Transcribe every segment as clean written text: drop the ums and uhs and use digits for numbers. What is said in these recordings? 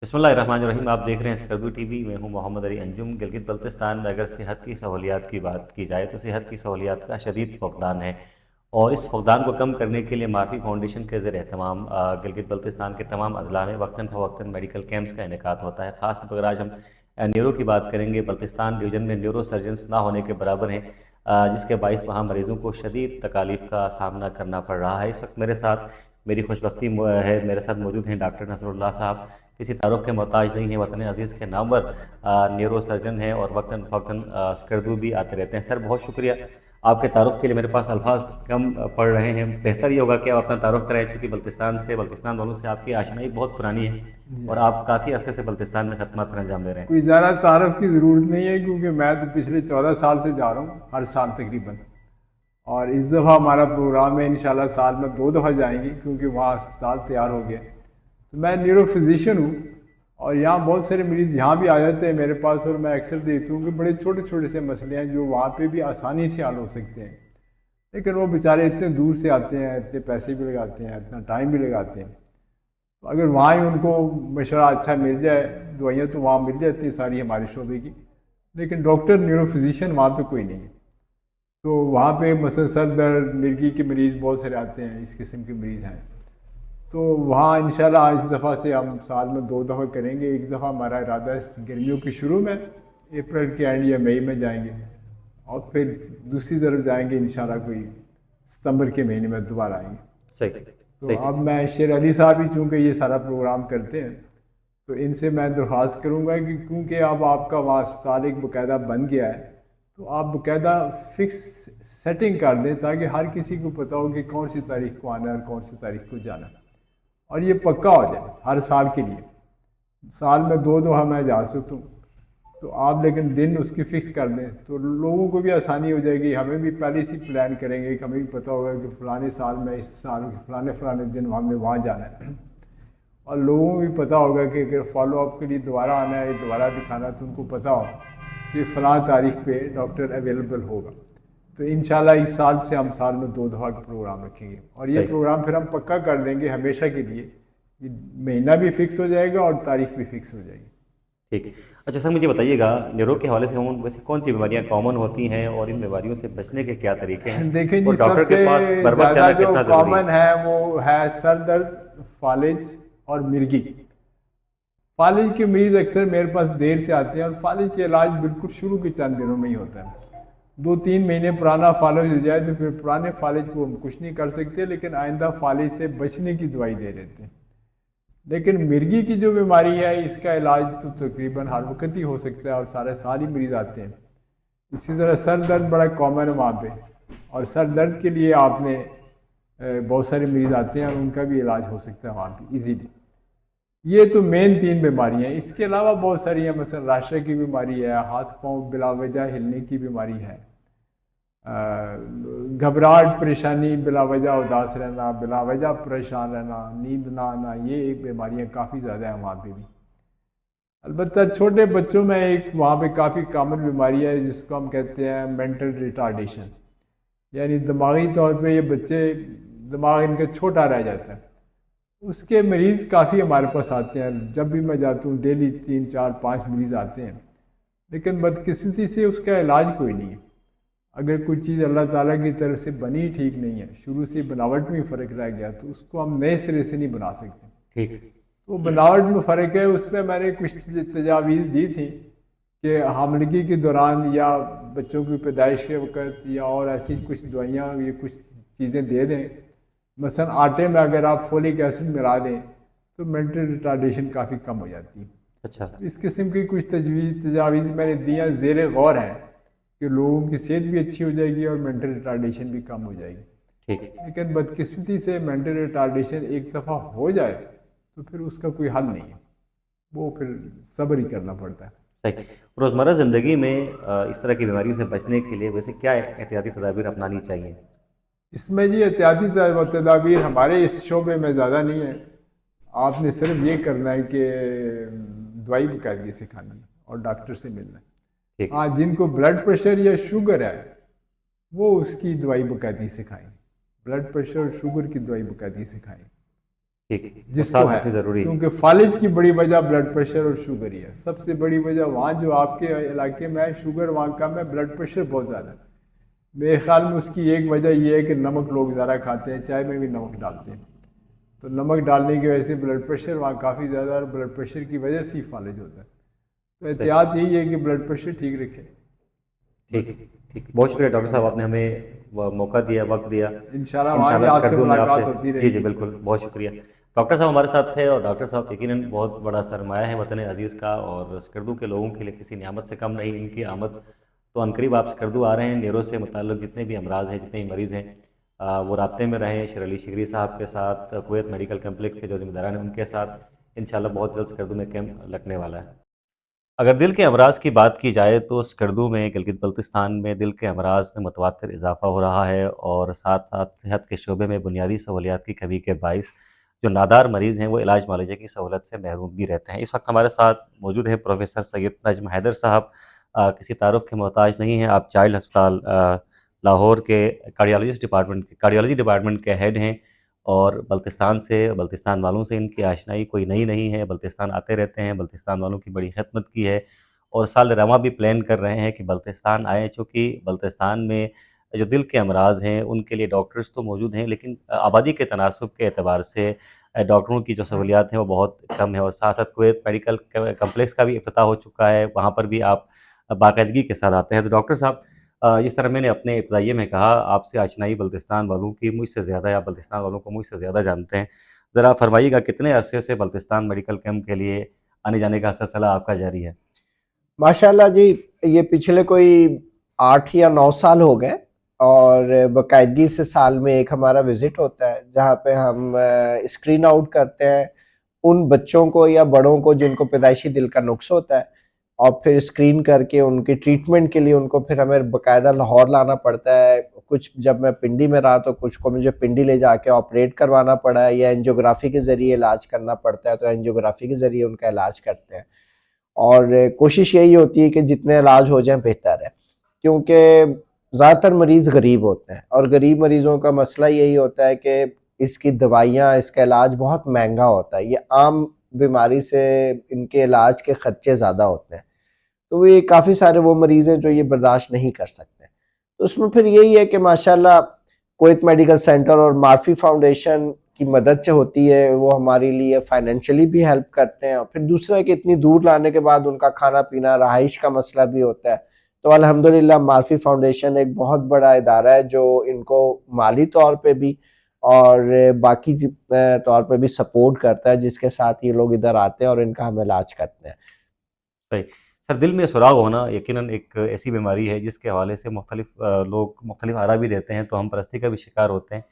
बिस्मिल्लाहिर्रहमानिर्रहीम। आप देख रहे हैं स्कर्दू टीवी। मैं हूं मोहम्मद अली अंजुम। गिलगित बल्तिस्तान में अगर सेहत की सहूलियात की बात की जाए तो सेहत की सहूलियात का शदीद फकदान है, और इस फकदान को कम करने के लिए मारफी फाउंडेशन के ज़ेर एहतमाम गिलगित बल्तिस्तान के तमाम अजला में वक्तन फ़वक्तन मेडिकल कैंप्स का इनेकाद होता है। ख़ास तौर पर आज हम न्यूरो की बात करेंगे। बल्तिस्तान डिवीज़न में न्यूरो सर्जन्स ना होने के बराबर हैं, जिसके बायस वहाँ मरीज़ों को शदीद तकालीफ का सामना करना पड़ रहा है। इस वक्त मेरे साथ मेरी खुशबख्ती है, मेरे साथ मौजूद हैं डॉक्टर नसरुल्लाह साहब। किसी तारुफ के मोहताज नहीं है, वतन अजीज़ के नामवर न्यूरो सर्जन हैं और वक्तन फ़वक्तन स्कर्दू भी आते रहते हैं। सर, बहुत शुक्रिया। आपके तारुफ के लिए मेरे पास अल्फाज कम पड़ रहे हैं। बेहतर ये होगा कि आप अपना तारुफ कराएं, क्योंकि बल्तिस्तान वालों से आपकी आशनाई बहुत पुरानी है जी और हाँ। आप काफ़ी अरसे से बल्तिस्तान में खदमात सर अंजाम दे रहे हैं। कोई ज़्यादा तारफ़ की ज़रूरत नहीं है, क्योंकि मैं तो पिछले 14 साल से जा रहा हूँ, हर साल तकरीबन। और इस दफ़ा हमारा प्रोग्राम है, इंशाल्लाह साल में 2 दफ़ा जाएंगे, क्योंकि वहाँ अस्पताल तैयार हो गया। तो मैं न्यूरो फिजिशियन हूँ, और यहाँ बहुत सारे मरीज़ यहाँ भी आ जाते हैं मेरे पास, और मैं अक्सर देखता हूँ कि बड़े छोटे छोटे से मसले हैं जो वहाँ पे भी आसानी से हल हो सकते हैं। लेकिन वो बेचारे इतने दूर से आते हैं, इतने पैसे भी लगाते हैं, इतना टाइम भी लगाते हैं। तो अगर वहाँ ही उनको मशवरा अच्छा मिल जाए, दवाइयाँ तो वहाँ मिल जाती हैं सारी हमारे शोबे की, लेकिन डॉक्टर न्यूरो फिजिशियन वहाँ पे कोई नहीं है। तो वहाँ पे मसलन सर दर्द, मिर्गी के मरीज़ बहुत सारे आते हैं, इस किस्म के मरीज़ हैं। तो वहाँ इंशाल्लाह इस दफ़ा से हम साल में 2 दफ़ा करेंगे। एक दफ़ा हमारा इरादा है गर्मियों के शुरू में, अप्रैल के एंड या मई में जाएंगे, और फिर दूसरी तरफ जाएंगे इंशाल्लाह कोई सितंबर के महीने में दोबारा आएंगे। सही। तो सही। अब मैं शेर अली साहब ही चूँकि ये सारा प्रोग्राम करते हैं, तो इनसे मैं दरख्वास्त करूँगा कि क्योंकि अब आपका वहाँ अस्पताल एक बाकायदा बन गया है, तो आप बाकायदा फिक्स सेटिंग कर दें, ताकि हर किसी को पता हो कि कौन सी तारीख को आना है और कौन सी तारीख को जाना है, और ये पक्का हो जाए हर साल के लिए। साल में 2 दफ़ा मैं जा सकता हूँ, तो आप लेकिन दिन उसकी फ़िक्स कर दें, तो लोगों को भी आसानी हो जाएगी। हमें भी पहले से प्लान करेंगे कि हमें भी पता होगा कि फ़लाने साल में, इस साल के फ़लाने फ़लाने दिन हमने वहाँ जाना है। और लोगों को भी पता होगा कि अगर फॉलोअप के लिए दोबारा आना है, दोबारा दिखाना, तो उनको पता हो कि फ़लाँ तारीख पे डॉक्टर अवेलेबल होगा। तो इंशाल्लाह इस साल से हम साल में 2 दफ़ा का प्रोग्राम रखेंगे, और ये सही। प्रोग्राम फिर हम पक्का कर देंगे हमेशा के लिए। ये महीना भी फिक्स हो जाएगा और तारीख भी फिक्स हो जाएगी। ठीक। अच्छा सर, मुझे बताइएगा, न्यूरो के हवाले से हम वैसे कौन सी बीमारियां कॉमन होती हैं और इन बीमारियों से बचने के क्या तरीके हैं, देखें जी, और डॉक्टर के सबसे पास बर वक्त ज़्यादा जाना जो कितना ज़रूरी कॉमन है? है वो है सर दर्द, फालिज और मिर्गी। फालिज के मरीज़ अक्सर मेरे पास देर से आते हैं, और फालिज के इलाज बिल्कुल शुरू के चंद दिनों में ही होता है। 2-3 महीने पुराना फालिज हो जाए तो फिर पुराने फालिज को हम कुछ नहीं कर सकते, लेकिन आइंदा फालिज से बचने की दवाई दे देते हैं। लेकिन मिर्गी की जो बीमारी है, इसका इलाज तो तकरीबन हर वक्त ही हो सकता है, और सारे साल ही मरीज़ आते हैं। इसी तरह सर दर्द बड़ा कॉमन है वहाँ पे, और सर दर्द के लिए आपने बहुत सारे मरीज़ आते हैं, और उनका भी इलाज हो सकता है वहाँ पे इजीली। ये तो मेन 3 बीमारियाँ हैं। इसके अलावा बहुत सारी हैं, मसलन राशा की बीमारी है, हाथ पाँव बिलावजह हिलने की बीमारी है, घबराहट, परेशानी, बिलावजह उदास रहना, बिलावजह परेशान रहना, नींद ना आना, ये एक बीमारियाँ काफ़ी ज़्यादा हैं वहाँ पे भी। अलबत्ता छोटे बच्चों में एक वहाँ पे काफ़ी कॉमन बीमारी है, जिसको हम कहते हैं मेंटल रिटार्डेशन, यानी दिमागी तौर पे ये बच्चे, दिमाग इनका छोटा रह जाता है। उसके मरीज़ काफ़ी हमारे पास आते हैं। जब भी मैं जाता हूँ डेली 3-4-5 मरीज़ आते हैं, लेकिन बदकिस्मती से उसका इलाज कोई नहीं है। अगर कोई चीज़ अल्लाह ताला की तरफ से बनी ठीक नहीं है, शुरू से बनावट में फ़र्क रह गया, तो उसको हम नए सिरे से नहीं बना सकते। ठीक। तो बनावट में फ़र्क है, उसमें मैंने कुछ तजावीज़ दी थी कि हामलगी के दौरान, या बच्चों की पैदाइश के वक़्त, या और ऐसी कुछ दवाइयाँ, ये कुछ चीज़ें दे दें। मसलन आटे में अगर आप फोलिक एसिड मिला दें, तो मेंटल रिटार्डेशन काफ़ी कम हो जाती है। अच्छा। इस किस्म की कुछ तजावीज़ मैंने दी हैं, ज़ेर गौर हैं, कि लोगों की सेहत भी अच्छी हो जाएगी और मेंटल रिटार्डेशन भी कम हो जाएगी। ठीक। लेकिन बदकिस्मती से मेंटल रिटार्डेशन एक दफ़ा हो जाए, तो फिर उसका कोई हल नहीं है, वो फिर सब्र ही करना पड़ता है। सही। रोज़मर्रा ज़िंदगी में इस तरह की बीमारियों से बचने के लिए वैसे क्या एहतियाती तदाबीर अपनानी चाहिए? इसमें जी एहतियाती तदाबीर हमारे इस शोबे में ज़्यादा नहीं है। आपने सिर्फ ये करना है कि दवाई बाकायदगी से खानी है और डॉक्टर से मिलना है। ठीक। हाँ, जिनको ब्लड प्रेशर या शुगर है, वो उसकी दवाई बाकायदगी से खाएं। ब्लड प्रेशर और शुगर की दवाई बाकायदगी से खाएं। ठीक, तो जिसको साथ है, रखनी ज़रूरी है। क्योंकि फालिज की बड़ी वजह ब्लड प्रेशर और शुगर ही है। सबसे बड़ी वजह वहाँ जो आपके इलाके में है, शुगर वहाँ कम है, ब्लड प्रेशर बहुत ज़्यादा है। मेरे ख्याल में उसकी एक वजह यह है कि नमक लोग ज़्यादा खाते हैं, चाय में भी नमक डालते हैं, तो नमक डालने की वजह से ब्लड प्रेशर वहाँ काफ़ी ज़्यादा, और ब्लड प्रेशर की वजह से ही फालिज होता है। तो सही। एहतियात यही है कि ब्लड प्रेशर ठीक रखें ठीक, बस। ठीक। बहुत शुक्रिया डॉक्टर साहब, आपने हमें मौका दिया, वक्त दिया। इंशाल्लाह वहाँ भी इंशाल्लाह आपसे स्कर्दू में आपसे, मुलाकात होती जी जी रहेगी। बिल्कुल, बहुत शुक्रिया। डॉक्टर साहब हमारे साथ थे, और डॉक्टर साहब यकीनन बहुत बड़ा सरमाया है वतन अजीज़ का, और स्कर्दू के लोगों के लिए किसी नियामत से कम नहीं। इनकी आमद तो अनकरीब आप स्कर्दू आ रहे हैं, नेरो से मुताल्लिक़ जितने भी अमराज हैं, जितने भी मरीज़ हैं, वो राब्ते में रहें शेर अली शिगरी साहब के साथ, कुवैत मेडिकल कम्प्लेक्स के जो ज़िम्मेदारान हैं उनके साथ। इंशाल्लाह बहुत जल्द स्कर्दू में कैंप लगने वाला है। अगर दिल के अमराज की बात की जाए तो स्कर्दू में, गिलगित बल्तिस्तान में दिल के अमराज में मुतवातिर इजाफा हो रहा है, और साथ साथ सेहत के शोबे में बुनियादी सहूलियात की कमी के बाइस जो नादार मरीज़ हैं वो इलाज मुआलजे की सहूलत से महरूम भी रहते हैं। इस वक्त हमारे साथ मौजूद हैं प्रोफेसर सैयद नजम हैदर साहब। किसी तारुफ के मोहताज नहीं हैं, आप चाइल्ड अस्पताल लाहौर के कार्डियोलॉजी डिपार्टमेंट के हेड हैं, और बल्तिस्तान वालों से इनकी आशनाई कोई नई नहीं है। बल्तिस्तान आते रहते हैं, बल्तिस्तान वालों की बड़ी खिदमत की है, और साल रवां भी प्लान कर रहे हैं कि बल्तिस्तान आएँ, चूँकि बल्तिस्तान में जो दिल के अमराज हैं उनके लिए डॉक्टर्स तो मौजूद हैं, लेकिन आबादी के तनासब के एतबार से डॉक्टरों की जो सहूलियात हैं वो बहुत कम है। और साथ साथ कुवैत मेडिकल कम्प्लेक्स का भी इफ्तिताह हो चुका है, वहाँ पर भी आप बाकायदगी के साथ आते हैं। तो डॉक्टर साहब, जिस तरह मैंने अपने इब्तिदाइये में कहा, आपसे आशनाई बल्तिस्तान वालों की मुझसे ज़्यादा है, आप बल्तिस्तान वालों को मुझसे ज़्यादा जानते हैं। ज़रा फरमाइएगा, कितने अरसे से बल्तिस्तान मेडिकल कैंप के लिए आने जाने का सिलसिला आपका जारी है? माशाल्लाह जी, ये पिछले कोई 8 या 9 साल हो गए, और बाकायदगी से साल में एक हमारा विजिट होता है जहाँ पे हम स्क्रीन आउट करते हैं उन बच्चों को या बड़ों को जिनको पैदाइशी दिल का नुक्स होता है, और फिर स्क्रीन करके उनकी ट्रीटमेंट के लिए उनको फिर हमें बाकायदा लाहौर लाना पड़ता है। कुछ जब मैं पिंडी में रहा तो कुछ को मुझे पिंडी ले जाके ऑपरेट करवाना पड़ा है, या एंजियोग्राफी के ज़रिए इलाज करना पड़ता है, तो एंजियोग्राफी के ज़रिए उनका इलाज करते हैं। और कोशिश यही होती है कि जितने इलाज हो जाएं बेहतर है, क्योंकि ज़्यादातर मरीज़ गरीब होते हैं, और गरीब मरीज़ों का मसला यही होता है कि इसकी दवाइयाँ, इसका इलाज बहुत महंगा होता है। ये आम बीमारी से इनके इलाज के खर्चे ज़्यादा होते हैं, तो ये काफ़ी सारे वो मरीज़ हैं जो ये बर्दाश्त नहीं कर सकते। तो उसमें फिर यही है कि माशाल्लाह कुवैत मेडिकल सेंटर और मार्फी फाउंडेशन की मदद से होती है, वो हमारे लिए फाइनेंशियली भी हेल्प करते हैं, और फिर दूसरा है कि इतनी दूर लाने के बाद उनका खाना पीना, रहाइश का मसला भी होता है। तो अल्हम्दुलिल्लाह मार्फी फाउंडेशन एक बहुत बड़ा इदारा है जो इनको माली तौर पे भी और बाकी तौर पे भी सपोर्ट करता है, जिसके साथ ये लोग इधर आते हैं और इनका हम इलाज करते हैं। सही। सर, दिल में सुराग होना यकीनन एक ऐसी बीमारी है जिसके हवाले से लोग मुख्तलिफ आरा भी देते हैं, तो हम परस्ती का भी शिकार होते हैं।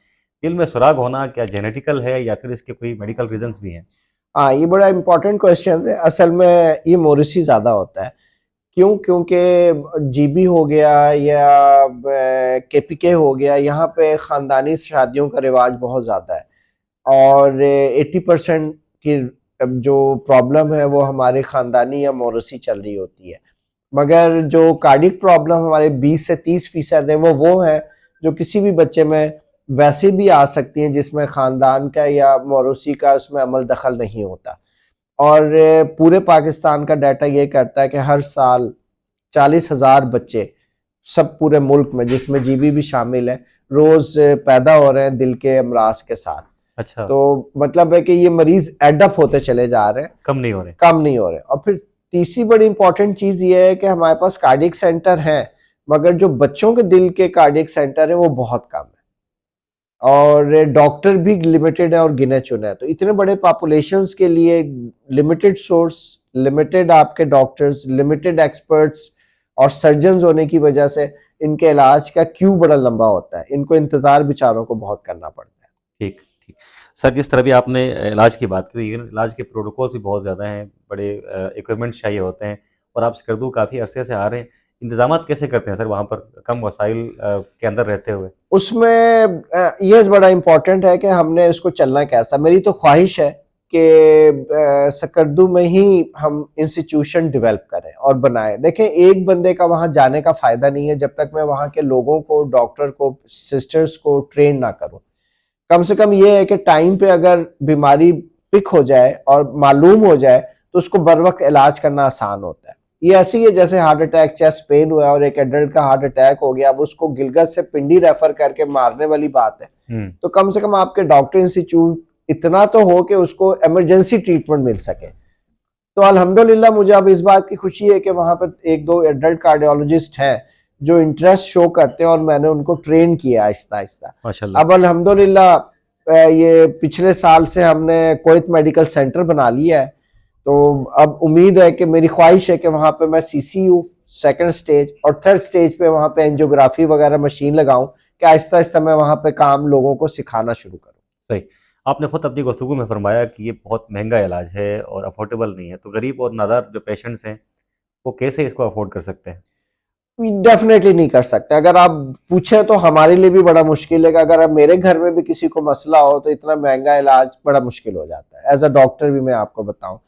दिल में सुराग होना क्या जेनेटिकल है, या फिर इसके कोई मेडिकल रीज़न्स भी हैं? हाँ, ये बड़ा इम्पोर्टेंट क्वेश्चन है। असल में ये मोरिसी ज़्यादा होता है। क्यों? क्योंकि जीबी हो गया या केपीके हो गया, यहाँ पे ख़ानदानी शादियों का रिवाज बहुत ज़्यादा है, और 80% की जो प्रॉब्लम है वो हमारे ख़ानदानी या मौरूसी चल रही होती है। मगर जो कार्डियक प्रॉब्लम हमारे 20 से 30% है वो है जो किसी भी बच्चे में वैसे भी आ सकती हैं, जिसमें ख़ानदान का या मौरूसी का उसमें अमल दखल नहीं होता। और पूरे पाकिस्तान का डाटा ये करता है कि हर साल 40,000 बच्चे, सब पूरे मुल्क में जिसमें जीबी भी शामिल है, रोज पैदा हो रहे हैं दिल के अमराज के साथ। अच्छा। तो मतलब है कि ये मरीज एडअप होते चले जा रहे हैं, कम नहीं हो रहे। कम नहीं हो रहे। और फिर तीसरी बड़ी इंपॉर्टेंट चीज ये है कि हमारे पास कार्डियक सेंटर हैं, मगर जो बच्चों के दिल के कार्डियक सेंटर है वो बहुत कम है, और डॉक्टर भी लिमिटेड है और गिने चुने हैं। तो इतने बड़े पॉपुलेशंस के लिए लिमिटेड सोर्स, लिमिटेड आपके डॉक्टर्स, लिमिटेड एक्सपर्ट्स और सर्जन्स होने की वजह से इनके इलाज का क्यू बड़ा लंबा होता है, इनको इंतजार बेचारों को बहुत करना पड़ता है। ठीक, ठीक। सर, जिस तरह भी आपने इलाज की बात करी, इलाज के प्रोटोकॉल्स भी बहुत ज़्यादा हैं, बड़े इक्विपमेंट्स चाहिए होते हैं, और आप स्कर्दू काफ़ी अरसे से आ रहे हैं। इंतज़ामात कैसे करते हैं सर वहाँ पर, कम वसाइल के अंदर रहते हुए? उसमें ये बड़ा इंपॉर्टेंट है कि हमने इसको चलना कैसा। मेरी तो ख्वाहिश है कि स्कर्दू में ही हम इंस्टीट्यूशन डेवलप करें और बनाएं। देखें, एक बंदे का वहाँ जाने का फ़ायदा नहीं है जब तक मैं वहाँ के लोगों को, डॉक्टर को, सिस्टर्स को ट्रेन ना करूँ। कम से कम ये है कि टाइम पे अगर बीमारी पिक हो जाए और मालूम हो जाए तो उसको बर वक्त इलाज करना आसान होता है। ये ऐसी है जैसे हार्ट अटैक, चेस्ट पेन हुआ और एक एडल्ट का हार्ट अटैक हो गया, अब उसको गिलगत से पिंडी रेफर करके मारने वाली बात है। तो कम से कम आपके डॉक्टर इंस्टीट्यूट इतना तो हो कि उसको इमरजेंसी ट्रीटमेंट मिल सके। तो अल्हम्दुलिल्लाह मुझे अब इस बात की खुशी है कि वहां पर एक दो एडल्ट कार्डियोलॉजिस्ट हैं जो इंटरेस्ट शो करते हैं और मैंने उनको ट्रेन किया आहिस्ता आहिस्ता। माशाल्लाह। अब अल्हम्दुलिल्लाह ये पिछले साल से हमने कोयत मेडिकल सेंटर बना लिया है। तो अब उम्मीद है कि मेरी ख्वाहिश है कि वहां पे मैं सीसीयू सेकंड स्टेज और थर्ड स्टेज पे वहां पे एंजियोग्राफी वगैरह मशीन लगाऊं कि आहिस्ता आहिस्ता मैं वहां पे काम लोगों को सिखाना शुरू करूं। सही। आपने खुद अपनी गुफ्तगू में फरमाया कि ये बहुत महंगा इलाज है और अफोर्डेबल नहीं है, तो गरीब और नादार जो पेशेंट्स हैं वो कैसे इसको अफोर्ड कर सकते हैं? डेफिनेटली नहीं कर सकते। अगर आप पूछे तो हमारे लिए भी बड़ा मुश्किल है कि अगर अब मेरे घर में भी किसी को मसला हो तो इतना महंगा इलाज बड़ा मुश्किल हो जाता है। एज अ डॉक्टर भी मैं आपको बताऊं,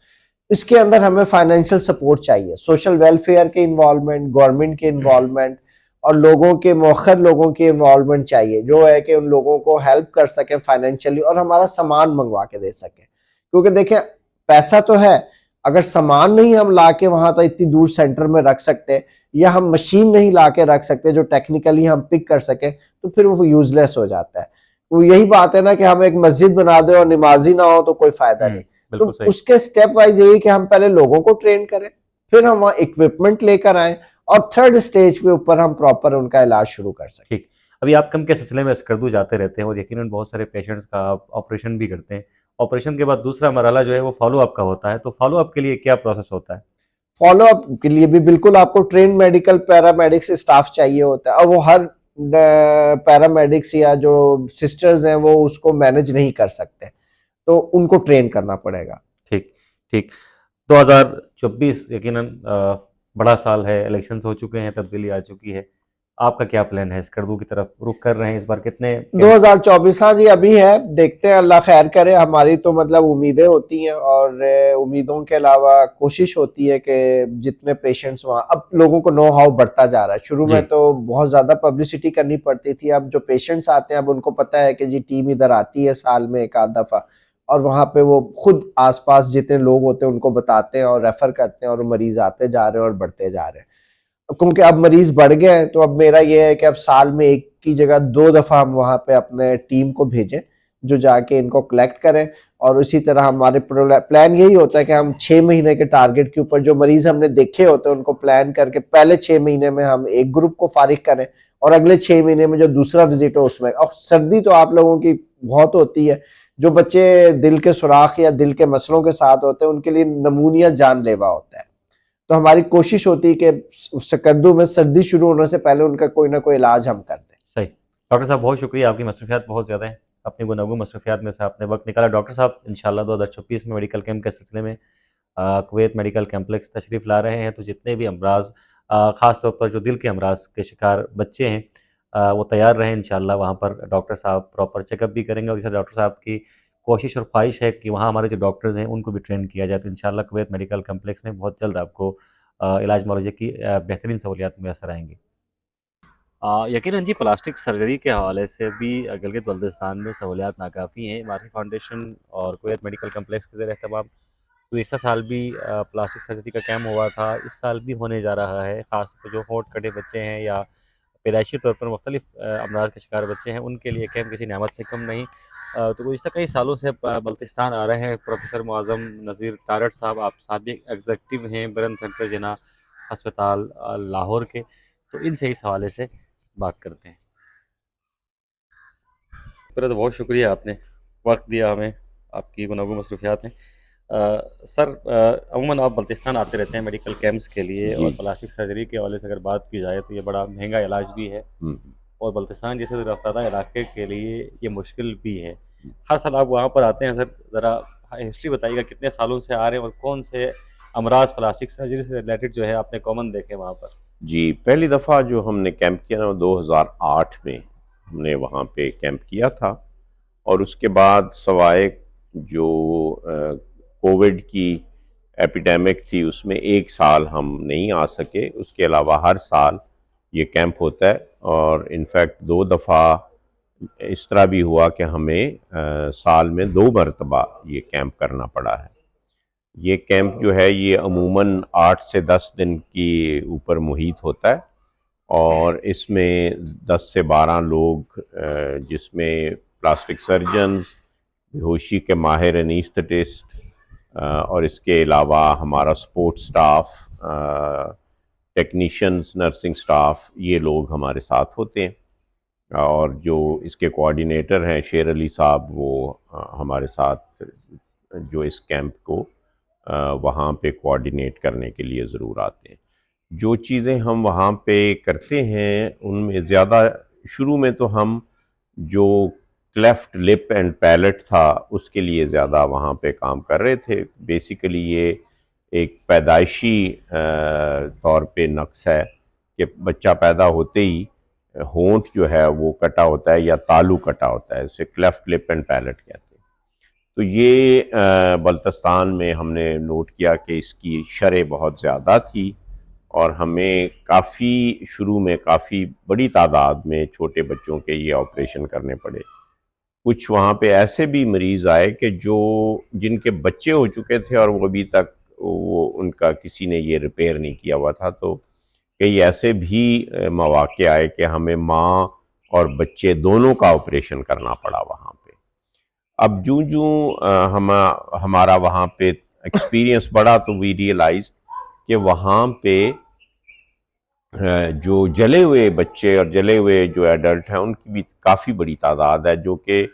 इसके अंदर हमें फाइनेंशियल सपोर्ट चाहिए, सोशल वेलफेयर के इन्वॉल्वमेंट, गवर्नमेंट के इन्वॉल्वमेंट और लोगों के मौखर लोगों के इन्वॉल्वमेंट चाहिए जो है कि उन लोगों को हेल्प कर सके फाइनेंशियली और हमारा सामान मंगवा के दे सके। क्योंकि देखें पैसा तो है, अगर सामान नहीं हम ला के वहां तो इतनी दूर सेंटर में रख सकते या हम मशीन नहीं ला के रख सकते जो टेक्निकली हम पिक कर सके तो फिर वो यूजलेस हो जाता है। वो यही बात है ना कि हम एक मस्जिद बना दे और नमाजी ना हो तो कोई फायदा नहीं। तो उसके स्टेप वाइज यही कि हम पहले लोगों को ट्रेन करें, फिर हम वहाँ इक्विपमेंट लेकर आए और थर्ड स्टेज के ऊपर हम प्रॉपर उनका इलाज शुरू कर सकें। ठीक। अभी आप कम के सिलसिले में स्कर्दू जाते रहते हैं और यकीनन बहुत सारे पेशेंट्स का आप ऑपरेशन भी करते हैं। ऑपरेशन के बाद दूसरा मरहला जो है वो फॉलो अप का होता है, तो फॉलो अप के लिए क्या प्रोसेस होता है? फॉलो अप के लिए भी बिल्कुल आपको ट्रेन मेडिकल पैरामेडिक्स स्टाफ चाहिए होता है और वो हर पैरामेडिक्स या जो सिस्टर्स हैं वो उसको मैनेज नहीं कर सकते, तो उनको ट्रेन करना पड़ेगा। ठीक ठीक। 2024 यकीनन बड़ा साल है, इलेक्शंस हो चुके हैं, तब्दीली आ चुकी है। आपका क्या प्लान है? स्कर्दू की तरफ रुख कर रहे हैं इस बार? कितने 2024 हाँ जी अभी है, देखते हैं अल्लाह खैर करे। हमारी तो मतलब उम्मीदें होती हैं और उम्मीदों के अलावा कोशिश होती है कि जितने पेशेंट्स वहाँ, अब लोगों को नो हाउ बढ़ता जा रहा है। शुरू में तो बहुत ज्यादा पब्लिसिटी करनी पड़ती थी, अब जो पेशेंट्स आते हैं अब उनको पता है कि जी टीम इधर आती है साल में एक आध दफा और वहां पे वो खुद आसपास जितने लोग होते हैं उनको बताते हैं और रेफर करते हैं और मरीज आते जा रहे हैं और बढ़ते जा रहे हैं। क्योंकि अब मरीज बढ़ गए हैं तो अब मेरा ये है कि अब साल में एक की जगह 2 दफा हम वहां पे अपने टीम को भेजें जो जाके इनको कलेक्ट करें। और उसी तरह हमारे प्लान यही होता है कि हम 6 महीने के टारगेट के ऊपर जो मरीज हमने देखे होते हैं उनको प्लान करके पहले 6 महीने में हम एक ग्रुप को फारिग करें और अगले 6 महीने में जो दूसरा विजिट हो उसमें। और सर्दी तो आप लोगों की बहुत होती है, जो बच्चे दिल के सुराख या दिल के मसलों के साथ होते हैं उनके लिए नमूनिया जानलेवा होता है। तो हमारी कोशिश होती है कि स्कर्दू में सर्दी शुरू होने से पहले उनका कोई ना कोई इलाज हम कर दें। सही। डॉक्टर साहब बहुत शुक्रिया, आपकी मसरूफियात बहुत ज़्यादा है, अपनी गुनागो मसरूफियात में से आपने वक्त निकाला। डॉक्टर साहब इंशाल्लाह 2026 में मेडिकल कैंप के सिलसिले में कुवैत मेडिकल कम्प्लेक्स तशरीफ़ ला रहे हैं, तो जितने भी अमराज ख़ास तौर पर जो दिल के अमराज के शिकार बच्चे हैं वो तैयार रहें। इंशाल्लाह वहाँ पर डॉक्टर साहब प्रॉपर चेकअप भी करेंगे और जैसे डॉक्टर साहब की कोशिश और ख्वाहिश है कि वहाँ हमारे जो डॉक्टर्स हैं उनको भी ट्रेन किया जाए, तो इंशाल्लाह कुवैत मेडिकल कम्प्लेक्स में बहुत जल्द आपको इलाज मुआवजे की बेहतरीन सहूलियात मैसर आएंगी। यकीनन जी प्लास्टिक सर्जरी के हवाले से भी गिलगित बल्तिस्तान में सहूलियात नाकाफ़ी हैं। मार्फी फाउंडेशन और कुवैत मेडिकल कम्प्लेक्स के ज़रिए एहतमाम गुज़िश्ता साल भी प्लास्टिक सर्जरी का कैम्प हुआ था, इस साल भी होने जा रहा है। ख़ास जो होंठ कटे बच्चे हैं या पैदाइशी तौर पर मुख्तलिफ अमराज के शिकार बच्चे हैं उनके लिए कैम्प किसी नेमत से कम नहीं। तो गुज़िश्ता कई सालों से बल्तिस्तान आ रहे हैं। प्रोफेसर मुआज़म नज़ीर तारड़ साहब, आप साबिक़ एग्ज़ेक्टिव हैं बरन सेंटर जिना अस्पताल लाहौर के, तो इनसे इस हवाले से बात करते हैं। पहले तो बहुत शुक्रिया, आपने वक्त दिया हमें, आपकी गुनागो मसरूफियात हैं। सर अमूमन आप बल्तिस्तान आते रहते हैं मेडिकल कैंप्स के लिए और प्लास्टिक सर्जरी के हवाले से अगर बात की जाए तो ये बड़ा महंगा इलाज भी है और बल्तिस्तान जैसे रफ्तादा इलाके के लिए ये मुश्किल भी है। हर साल आप वहाँ पर आते हैं, सर ज़रा हिस्ट्री बताइएगा कितने सालों से आ रहे हैं और कौन से अमराज प्लास्टिक सर्जरी से रिलेटेड जो है आपने कॉमन देखे वहाँ पर? जी, पहली दफ़ा जो हमने कैंप किया ना 2008 में हमने वहाँ पे कैंप किया था और उसके बाद सवाए जो कोविड की एपिडेमिक थी उसमें एक साल हम नहीं आ सके, उसके अलावा हर साल ये कैंप होता है और इनफैक्ट 2 दफ़ा इस तरह भी हुआ कि हमें साल में 2 मरतबा ये कैंप करना पड़ा है। ये कैंप जो है ये अमूमन 8 से 10 दिन की ऊपर मुहित होता है और इसमें 10 से 12 लोग जिसमें प्लास्टिक सर्जन्स, बेहोशी के माहिर एनेस्थेटिस्ट और इसके अलावा हमारा support staff, technicians, nursing staff, ये लोग हमारे साथ होते हैं। और जो इसके कोऑर्डिनेटर हैं शेर अली साहब, वो हमारे साथ जो इस कैंप को वहाँ पे कोऑर्डिनेट करने के लिए ज़रूर आते हैं। जो चीज़ें हम वहाँ पे करते हैं उनमें ज़्यादा, शुरू में तो हम जो क्लेफ्ट लिप एंड पैलेट था उसके लिए ज़्यादा वहाँ पे काम कर रहे थे। बेसिकली ये एक पैदाइशी तौर पे नक्स है कि बच्चा पैदा होते ही होंठ जो है वो कटा होता है या तालू कटा होता है, इसे क्लेफ्ट लिप एंड पैलेट कहते हैं। तो ये बल्तिस्तान में हमने नोट किया कि इसकी शरह बहुत ज़्यादा थी और हमें काफ़ी शुरू में काफ़ी बड़ी तादाद में छोटे बच्चों के ये ऑपरेशन करने पड़े। कुछ वहाँ पे ऐसे भी मरीज़ आए कि जो जिनके बच्चे हो चुके थे और वो अभी तक वो उनका किसी ने ये रिपेयर नहीं किया हुआ था। तो कई ऐसे भी मौक़े आए कि हमें माँ और बच्चे दोनों का ऑपरेशन करना पड़ा वहाँ पे। अब जूँ हमारा वहाँ पे एक्सपीरियंस बढ़ा तो वी रियलाइज कि वहाँ पे जो जले हुए बच्चे और जले हुए जो एडल्ट हैं उनकी भी काफ़ी बड़ी तादाद है, जो कि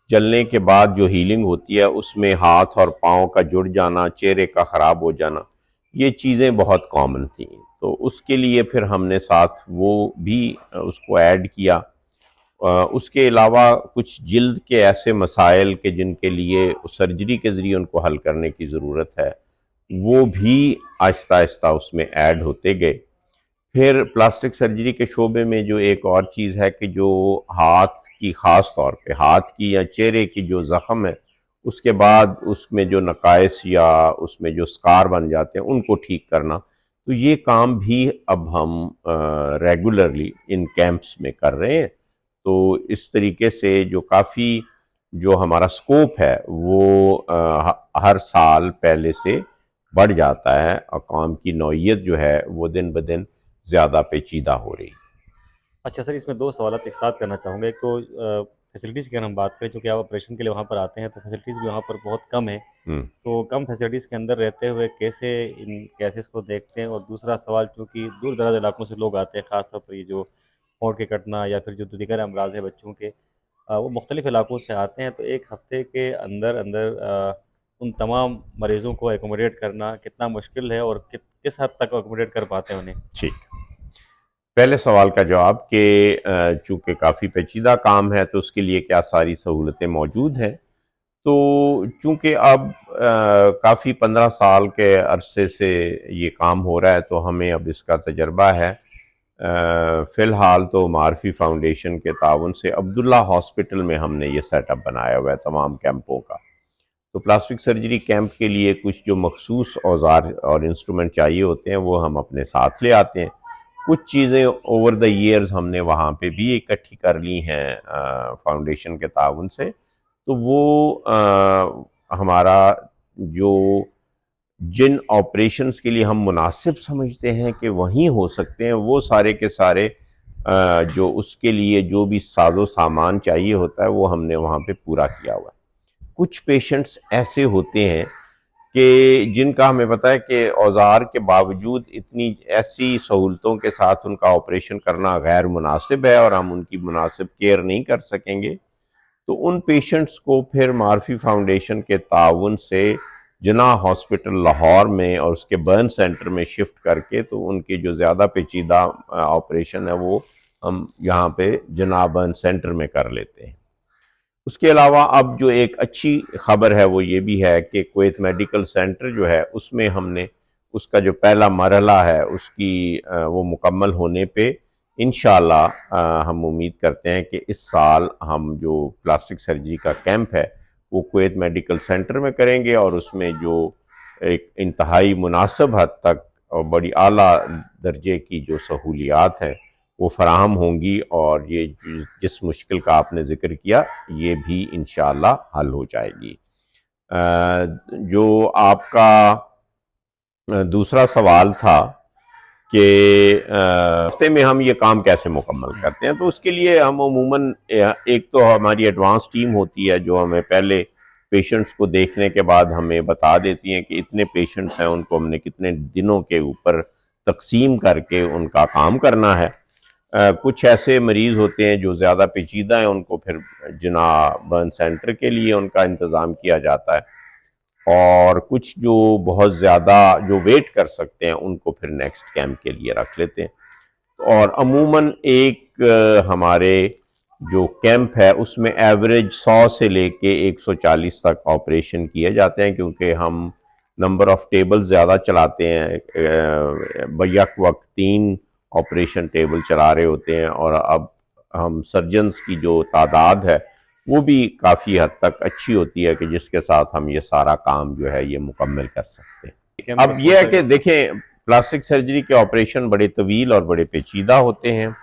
जलने के बाद जो हीलिंग होती है उसमें हाथ और पाँव का जुड़ जाना, चेहरे का ख़राब हो जाना, ये चीज़ें बहुत कॉमन थी। तो उसके लिए फिर हमने साथ वो भी उसको ऐड किया। उसके अलावा कुछ जिल्द के ऐसे मसाइल के जिनके लिए सर्जरी के ज़रिए उनको हल करने की ज़रूरत है, वो भी आहिस्ता आहिस्ता उसमें ऐड होते गए। फिर प्लास्टिक सर्जरी के शोबे में जो एक और चीज़ है कि जो हाथ की, ख़ास तौर पे हाथ की या चेहरे की जो ज़ख़म है उसके बाद उसमें जो नकाइस या उसमें जो स्कार बन जाते हैं उनको ठीक करना, तो ये काम भी अब हम रेगुलरली इन कैंप्स में कर रहे हैं। तो इस तरीके से जो काफ़ी जो हमारा स्कोप है वो हर साल पहले से बढ़ जाता है और काम की नौइयत जो है वो दिन ब दिन ज़्यादा पेचीदा हो रही। अच्छा सर, इसमें 2 सवालात एक साथ करना चाहूँगा। एक तो फैसिलिटीज़ की अगर हम बात करें, चूँकि आप ऑपरेशन के लिए वहाँ पर आते हैं तो फैसिलिटीज़ भी वहाँ पर बहुत कम है। हम्म। तो कम फैसिलिटीज़ के अंदर रहते हुए कैसे इन केसेस को देखते हैं? और दूसरा सवाल, चूँकि दूर-दराज़ इलाकों से लोग आते हैं, ख़ास तौर पर ये जो होंठ के कटना या फिर जो दीगर अमराज़ हैं बच्चों के, वो मुख्तलिफ़ इलाकों से आते हैं, तो 1 हफ़्ते के अंदर-अंदर उन तमाम मरीज़ों को एकोमोडेट करना कितना मुश्किल है और किस हद तक एकोमोडेट कर पाते हैं उन्हें? ठीक। पहले सवाल का जवाब कि चूँकि काफ़ी पेचीदा काम है तो उसके लिए क्या सारी सहूलतें मौजूद हैं। तो चूँकि अब काफ़ी 15 साल के अरसे से ये काम हो रहा है तो हमें अब इसका तजर्बा है। फ़िलहाल तो मारफी फाउंडेशन के ताउन से अब्दुल्ला हॉस्पिटल में हमने ये सेटअप बनाया हुआ है तमाम कैंपों का। तो प्लास्टिक सर्जरी कैंप के लिए कुछ जो मखसूस औज़ार और इंस्ट्रूमेंट चाहिए होते हैं वो हम अपने साथ ले आते हैं। कुछ चीज़ें ओवर द ईयर्स हमने वहाँ पे भी इकट्ठी कर ली हैं फाउंडेशन के ताउन से। तो वो हमारा जो जिन ऑपरेशंस के लिए हम मुनासिब समझते हैं कि वहीं हो सकते हैं, वो सारे के सारे जो उसके लिए जो भी साजो सामान चाहिए होता है वो हमने वहाँ पे पूरा किया हुआ है। कुछ पेशेंट्स ऐसे होते हैं कि जिनका हमें पता है कि औज़ार के बावजूद इतनी ऐसी सहूलतों के साथ उनका ऑपरेशन करना गैर मुनासिब है और हम उनकी मुनासिब केयर नहीं कर सकेंगे। तो उन पेशेंट्स को फिर मारफी फाउंडेशन के ताउन से जिन्ना हॉस्पिटल लाहौर में और उसके बर्न सेंटर में शिफ्ट करके तो उनकी जो ज़्यादा पेचीदा ऑपरेशन है वो हम यहाँ पे जिन्ना बर्न सेंटर में कर लेते हैं। उसके अलावा अब जो एक अच्छी खबर है वो ये भी है कि कुवैत मेडिकल सेंटर जो है उसमें हमने उसका जो पहला मरहला है उसकी वो मुकम्मल होने पे इंशाअल्लाह हम उम्मीद करते हैं कि इस साल हम जो प्लास्टिक सर्जरी का कैंप है वो कुवैत मेडिकल सेंटर में करेंगे और उसमें जो एक इंतहाई मुनासिब हद तक और बड़ी आला दर्जे की जो सहूलियात हैं वो फराहम होंगी, और ये जिस मुश्किल का आपने ज़िक्र किया ये भी इंशाअल्लाह हल हो जाएगी। जो आपका दूसरा सवाल था कि हफ्ते में हम ये काम कैसे मुकम्मल करते हैं, तो उसके लिए हम अमूमन एक तो हमारी एडवांस टीम होती है जो हमें पहले पेशेंट्स को देखने के बाद हमें बता देती हैं कि इतने पेशेंट्स हैं, उनको हमने कितने दिनों के ऊपर तकसीम करके उनका काम करना है। कुछ ऐसे मरीज़ होते हैं जो ज़्यादा पेचीदा हैं, उनको फिर जिना बर्न सेंटर के लिए उनका इंतज़ाम किया जाता है, और कुछ जो बहुत ज़्यादा जो वेट कर सकते हैं उनको फिर नेक्स्ट कैंप के लिए रख लेते हैं। और अमूमन एक हमारे जो कैंप है उसमें एवरेज 100 से लेके 140 तक ऑपरेशन किए जाते हैं, क्योंकि हम नंबर ऑफ़ टेबल ज़्यादा चलाते हैं। बैक वक्त 3 ऑपरेशन टेबल चला रहे होते हैं, और अब हम सर्जन्स की जो तादाद है वो भी काफ़ी हद तक अच्छी होती है कि जिसके साथ हम ये सारा काम जो है ये मुकम्मल कर सकते हैं। अब यह है कि देखें, प्लास्टिक सर्जरी के ऑपरेशन बड़े तवील और बड़े पेचीदा होते हैं।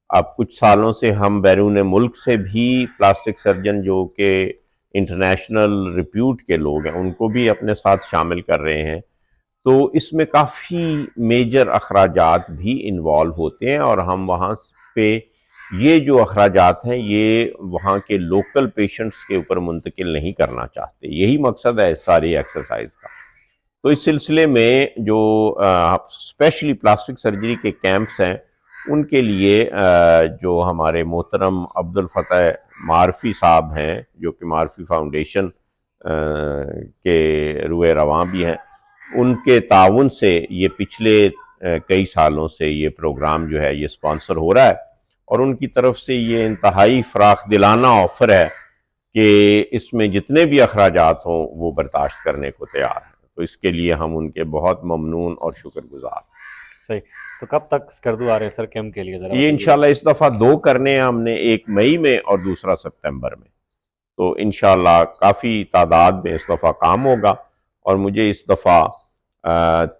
अब कुछ सालों से हम बैरून मुल्क से भी प्लास्टिक सर्जन जो कि इंटरनेशनल रिप्यूट के लोग हैं उनको भी अपने साथ शामिल कर रहे हैं, तो इसमें काफ़ी मेजर अखराजात भी इन्वॉल्व होते हैं, और हम वहाँ पे ये जो अखराजात हैं ये वहाँ के लोकल पेशेंट्स के ऊपर मुंतकिल नहीं करना चाहते। यही मकसद है इस सारी एक्सरसाइज का। तो इस सिलसिले में जो स्पेशली प्लास्टिक सर्जरी के कैंप्स हैं उनके लिए जो हमारे मोहतरम अब्दुल फतह मारफी साहब हैं, जो कि मारफी फाउंडेशन के रुए रवां भी हैं, उनके ताउन से ये पिछले कई सालों से ये प्रोग्राम जो है ये स्पॉन्सर हो रहा है, और उनकी तरफ से ये इंतहाई फ़राख दिलाना ऑफ़र है कि इसमें जितने भी अखराजात हों वो बर्दाश्त करने को तैयार हैं। तो इसके लिए हम उनके बहुत ममनून और शुक्रगुजार। सही। तो कब तक स्कर्दू आ रहे हैं सर कैंप के लिए? जरा ये इंशाल्लाह इस दफ़ा 2 करने हैं हमने, एक मई में और दूसरा सितंबर में। तो इंशाल्लाह काफ़ी तादाद में इस दफ़ा काम होगा, और मुझे इस दफ़ा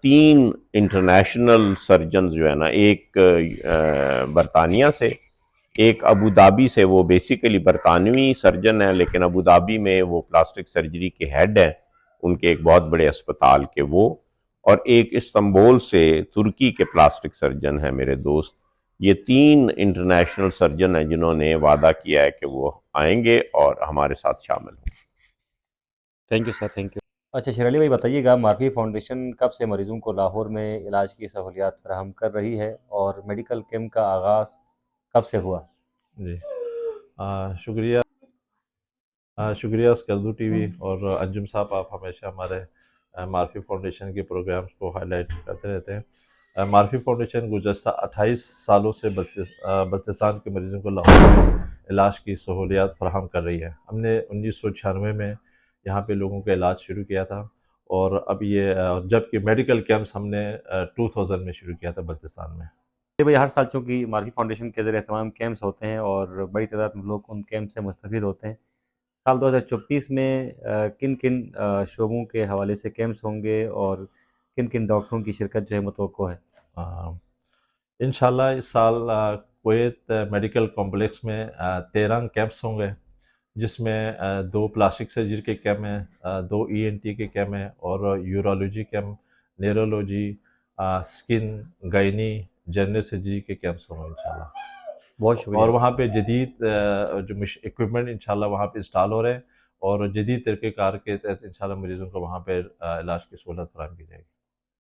3 इंटरनेशनल सर्जन जो है ना, एक बरतानिया से, एक अबू धाबी से, वो बेसिकली बरतानवी सर्जन है लेकिन अबू धाबी में वो प्लास्टिक सर्जरी के हेड हैं उनके एक बहुत बड़े अस्पताल के वो, और एक इस्तांबुल से तुर्की के प्लास्टिक सर्जन है मेरे दोस्त। ये 3 इंटरनेशनल सर्जन हैं जिन्होंने वादा किया है कि वो आएंगे और हमारे साथ शामिल होंगे। Thank you sir, thank you. अच्छा शेर अली भाई बताइएगा, मारफी फाउंडेशन कब से मरीजों को लाहौर में इलाज की सहूलियात फराहम कर रही है, और मेडिकल कैंप का आगाज़ कब से हुआ? जी शुक्रिया शुक्रिया स्कर्दू टीवी और अंजुम साहब, आप हमेशा हमारे मारफी फाउंडेशन के प्रोग्राम्स को हाईलाइट करते रहते हैं। मारफी फाउंडेशन गुज़श्ता 28 सालों से बल्तिस्तान के मरीज़ों को लाहौर में इलाज की सहूलियात फराहम कर रही है। हमने 1996 में यहाँ पे लोगों का इलाज शुरू किया था, और अब ये जबकि मेडिकल कैंप्स हमने 2000 में शुरू किया था बल्तिस्तान में। भाई हर साल चूँकि मारफी फाउंडेशन के ज़रिए तमाम कैंप्स होते हैं और बड़ी तादाद में लोग उन कैंप से मुस्तफ़ीद होते हैं, साल 2024 में किन किन शोबों के हवाले से कैंप्स होंगे और किन किन डॉक्टरों की शिरकत जो है मुतवक्को है? इंशाल्लाह इस साल कुवैत मेडिकल कॉम्प्लेक्स में 13 कैंप्स होंगे, जिसमें 2 प्लास्टिक सर्जरी के कैंप हैं, 2 ENT के कैंप हैं, और urology camp, neurology, skin, gynae, general surgery के कैंप्स होंगे इंशाल्लाह। बहुत शुक्रिया। और वहाँ पे जदीद जो इक्विपमेंट इंशाल्लाह वहाँ पे इंस्टॉल हो रहे हैं, और जदीद तरीक़ेकार के तहत इंशाल्लाह मरीज़ों को वहाँ पे इलाज की सहूलत फराहम की जाएगी।